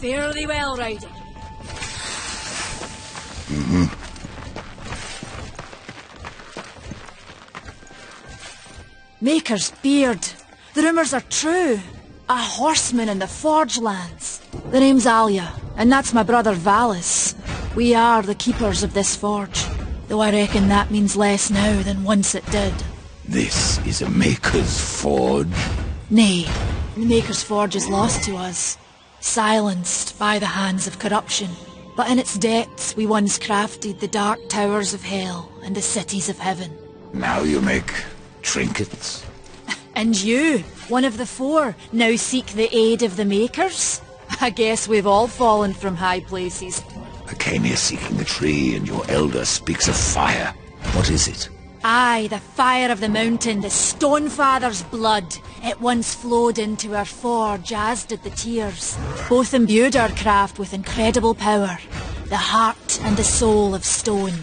Fare thee well, rider. Maker's beard. The rumours are true. A horseman in the Forge lands. The name's Alia, and that's my brother Valis. We are the keepers of this forge, though I reckon that means less now than once it did. This is a Maker's Forge? Nay, the Maker's Forge is lost to us, silenced by the hands of corruption. But in its depths we once crafted the dark towers of hell and the cities of heaven. Now you make trinkets? And you, one of the four, now seek the aid of the Makers? I guess we've all fallen from high places. I came here seeking the tree, and your elder speaks of fire. What is it? Aye, the fire of the mountain, the Stonefather's blood. It once flowed into our forge, as did the tears. Both imbued our craft with incredible power, the heart and the soul of stone.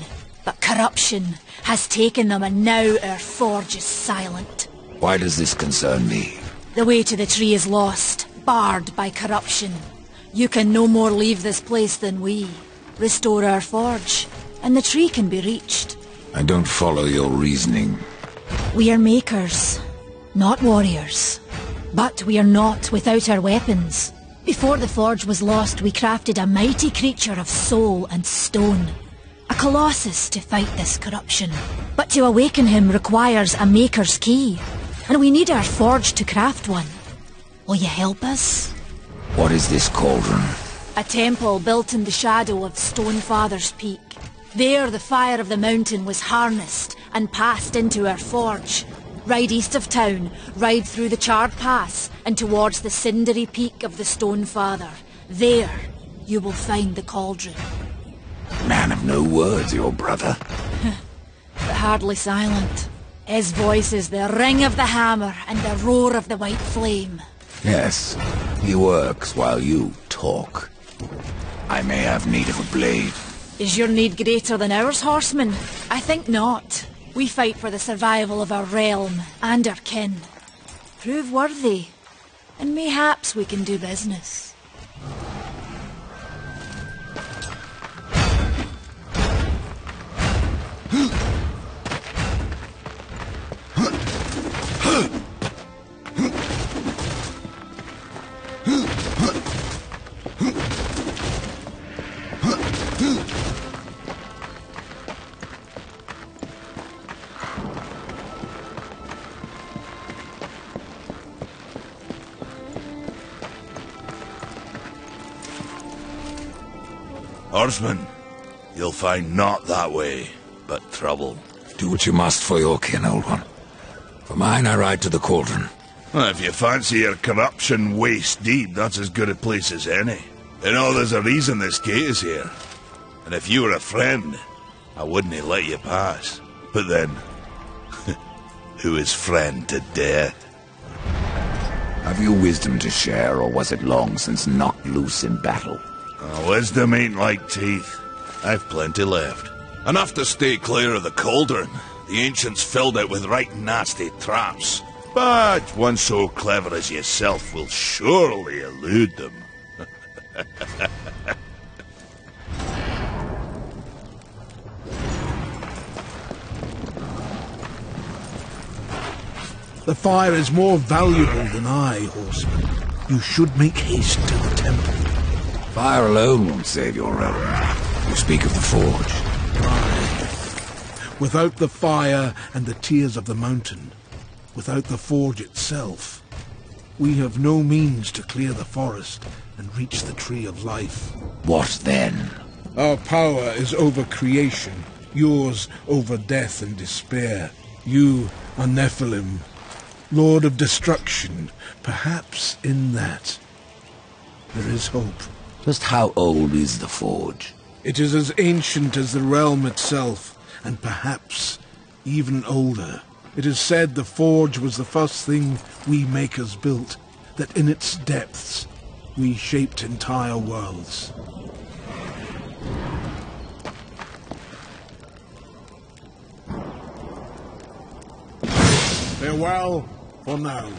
But corruption has taken them, and now our forge is silent. Why does this concern me? The way to the tree is lost, barred by corruption. You can no more leave this place than we. Restore our forge, and the tree can be reached. I don't follow your reasoning. We are makers, not warriors. But we are not without our weapons. Before the forge was lost, we crafted a mighty creature of soul and stone. A colossus to fight this corruption. But to awaken him requires a maker's key. And we need our forge to craft one. Will you help us? What is this cauldron? A temple built in the shadow of Stonefather's Peak. There the fire of the mountain was harnessed and passed into our forge. Ride east of town, ride through the charred pass and towards the cindery peak of the Stonefather. There you will find the cauldron. Man of no words, your brother. But hardly silent. His voice is the ring of the hammer and the roar of the white flame. Yes, he works while you talk. I may have need of a blade. Is your need greater than ours, horseman? I think not. We fight for the survival of our realm and our kin. Prove worthy, and mayhaps we can do business. Horseman, you'll find naught that way, but trouble. Do what you must for your kin, old one. For mine, I ride to the cauldron. Well, if you fancy your corruption waist deep, that's as good a place as any. You know, there's a reason this gate is here. And if you were a friend, I wouldn't let you pass. But then, who is friend to death? Have you wisdom to share, or was it long since knocked loose in battle? Wisdom ain't like teeth. I've plenty left. Enough to stay clear of the cauldron. The ancients filled it with right nasty traps. But one so clever as yourself will surely elude them. The fire is more valuable than I, horseman. You should make haste to the temple. Fire alone won't save your realm. You speak of the forge. Aye. Without the fire and the tears of the mountain, without the forge itself, we have no means to clear the forest and reach the tree of life. What then? Our power is over creation, yours over death and despair. You are Nephilim, Lord of Destruction. Perhaps in that there is hope. Just how old is the forge? It is as ancient as the realm itself, and perhaps even older. It is said the forge was the first thing we makers built, that in its depths we shaped entire worlds. Farewell for now.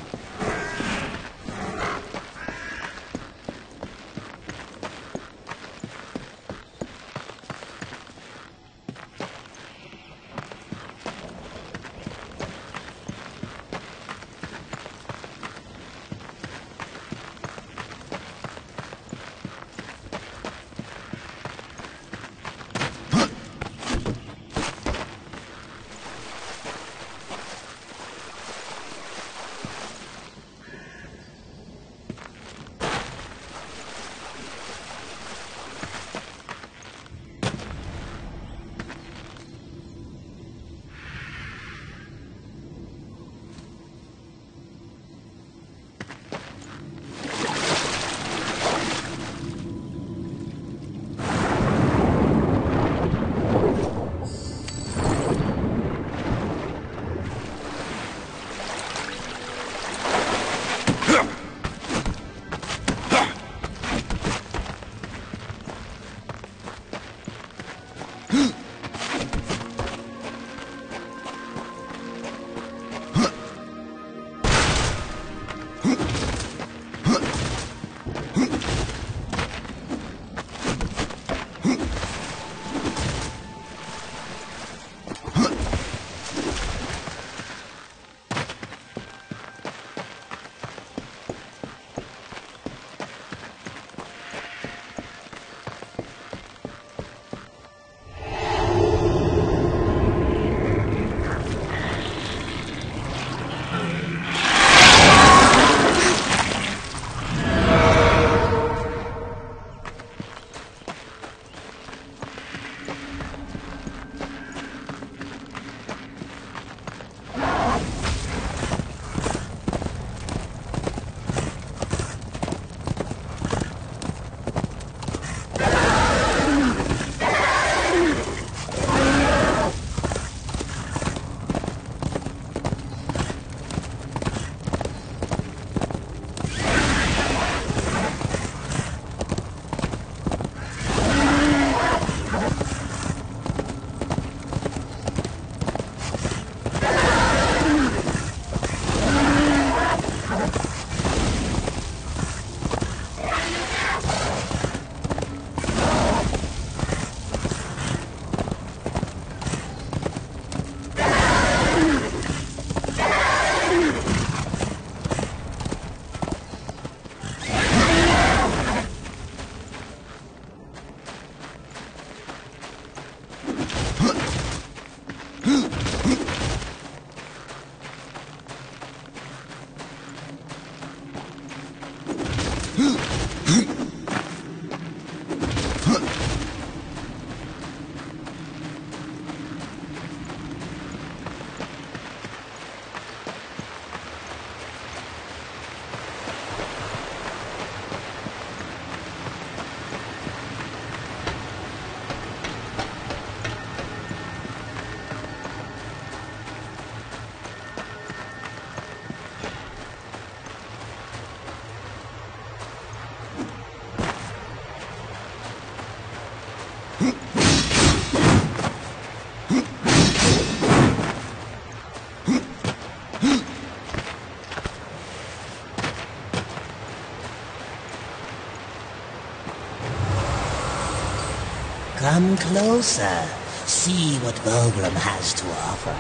Come closer. See what Volgrim has to offer.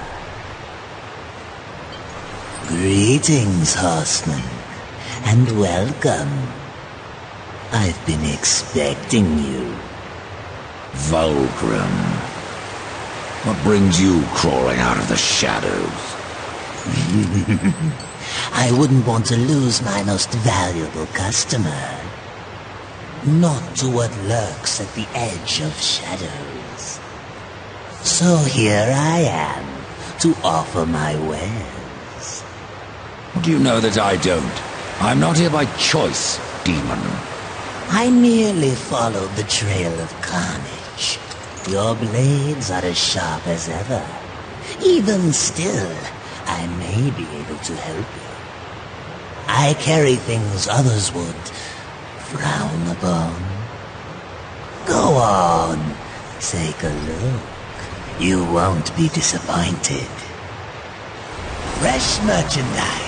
Greetings, horseman, and welcome. I've been expecting you. Volgrim. What brings you crawling out of the shadows? I wouldn't want to lose my most valuable customer. Not to what lurks at the edge of shadows. So here I am, to offer my wares. Do you know that I don't? I'm not here by choice, demon. I merely followed the trail of carnage. Your blades are as sharp as ever. Even still, I may be able to help you. I carry things others would frown upon. Go on, take a look. You won't be disappointed. Fresh merchandise.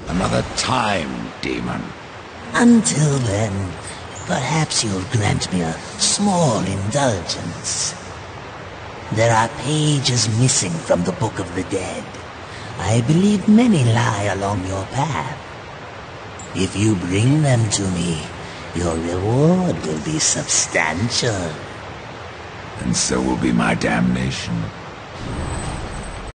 Another time, demon. Until then, perhaps you'll grant me a small indulgence. There are pages missing from the Book of the Dead. I believe many lie along your path. If you bring them to me, your reward will be substantial. And so will be my damnation.